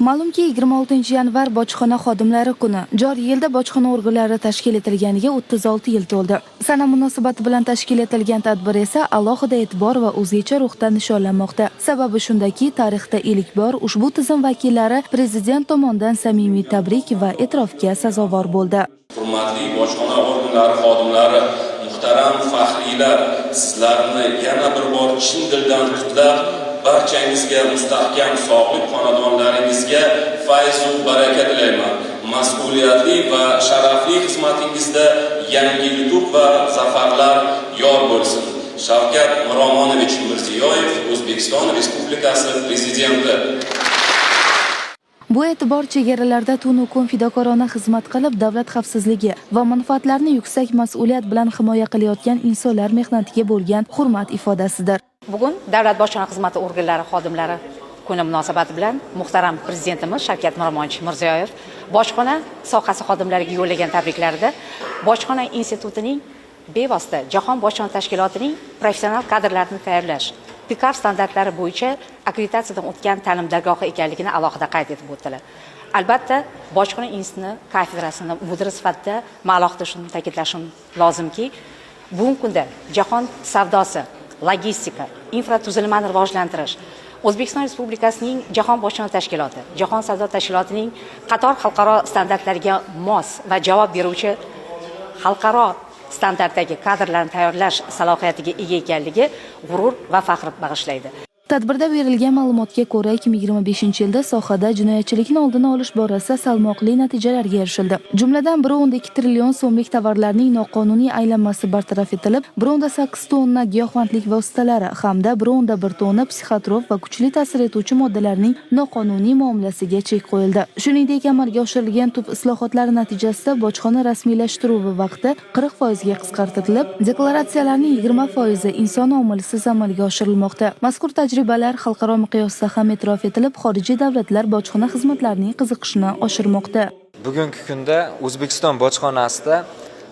Ma'lumki, 26 yanvar bojxona xodimlari kuni. Joriy yilda bojxona organlari tashkil etilganiga 36 yil to'ldi. Sana munosabati bilan tashkil etilgan tadbir esa alohida e'tibor va o'zgacha ruhda nishonlanmoqda. Sababi shundaki, tarixda ilk bor ushbu tizim vakillari prezident tomonidan samimiy tabrik va e'tirofga sazovor bo'ldi. Hurmatli bojxona organlari xodimlari, muhtaram faxriylar, sizlarni yana bir bor chin dildan qutlab, barchangizga mustahkam sog'lik xonadonlaringizga fayz va baraka tilayman. Mas'uliyatli va sharafli xizmatingizda yangi yutuq va zafarlar yor bo'lsin. Shavkat Miromonovich Mirziyoyev, O'zbekiston Respublikasi Prezidenti. Bu e'tibor chegaralarda tunu kun fidokorona xizmat qilib, davlat xavfsizligi va manfaatlarini yuksak mas'uliyat bilan himoya qilayotgan insonlar mehnatiga bo'lgan hurmat ifodasidir. Bugun Davlat bojxona xizmati organlari xodimlari kuni munosabati bilan muhtaram prezidentimiz Shavkat Miromonovich Mirziyoyev bojxona sohasi xodimlariga yo'llagan tabriklarida bojxona institutining bevosita Jahon bojxona tashkilotining professional kadrlarini tayyorlash, PIKAR standartlari bo'yicha akkreditatsiyadan o'tgan ta'lim dargohi ekanligini alohida qayd etib o'tdilar. Albatta, bojxona instituti kafedrasini mudiri sifatida alohida shuni ta'kidlashim lozimki, bugungi kunda jahon savdosi, logistika, infratuzilmani rivojlantirish, O'zbekiston Respublikasining Jahon bojxona tashkiloti, Jahon savdo tashkilotining qator xalqaro standartlariga mos va javob beruvchi xalqaro standartdagi kadrlarni tayyorlash salohiyatiga ega ekanligi g'urur va faxr bag'ishlaydi. Tadbirda berilgan ma'lumotga ko'ra, 2025-yilda sohada jinoyatchilikni oldini olish borasida salmoqli natijalarga erishildi. Jumladan 1.2 trillion so'mlik tovarlarning noqonuniy aylanmasi bartaraf etilib, 1.8 tonna giyohvandlik vositalari hamda 1.1 tonna psixotrop va kuchli ta'sir etuvchi moddalarning noqonuniy muomalasiga chek qo'yildi. Shuningdek, amalga oshirilgan tub islohotlar natijasida bojxona rasmiylashtiruvi vaqti 40% ga qisqartirilib, deklaratsiyalarning 20% inson omilisiz amalga oshirilmoqda. Mazkur tajribalar xalqaro miqyosda ham e'tirof etilib, xorijiy davlatlar bojxona xizmatlarining qiziqishini oshirmoqda. Bugungi kunda O'zbekiston bojxonasida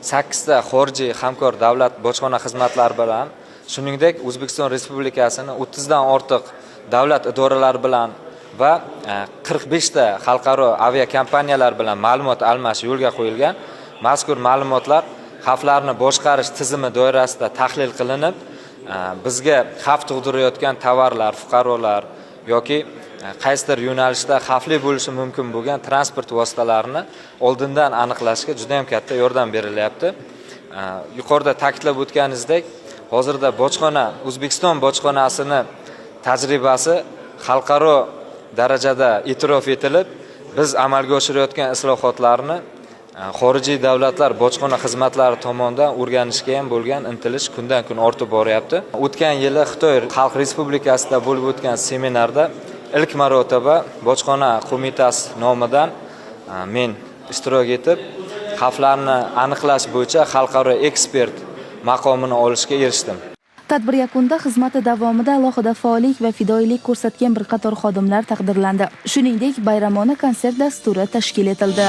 8 ta xorijiy hamkor davlat bojxona xizmatlari bilan, shuningdek O'zbekiston Respublikasining 30 dan ortiq davlat idoralari bilan va 45 ta xalqaro aviakompaniyalar bilan ma'lumot almashish yo'lga qo'yilgan. Mazkur ma'lumotlar xavflarni boshqarish tizimi doirasida tahlil qilinib, bizga xavf tug'dirayotgan tovarlar, fuqarolar yoki qaysidir yo'nalishda xavfli bo'lishi mumkin bo'lgan transport vositalarini oldindan aniqlashga juda ham katta yordam berilyapti. Yuqorida ta'kidlab o'tganingizdek, hozirda bojxona, O'zbekiston bojxonasini tajribasi xalqaro darajada e'tirof etilib, biz amalga oshirayotgan islohotlarni xorijiy davlatlar bojxona xizmatlari tomonidan o'rganishga ham bo'lgan intilish kundan kun ortib boryapti. O'tgan yili Xitoy Xalq Respublikasida bo'lib o'tgan seminarda ilk marotaba bojxona qo'mitasi nomidan men ishtirok etib, xavflarni aniqlash bo'yicha xalqaro ekspert maqomini olishga erishdim. Tadbir yakunida xizmati davomida alohida faollik va fidoyilik ko'rsatgan bir qator xodimlar taqdirlandi. Shuningdek, bayramona konsert dasturi tashkil etildi.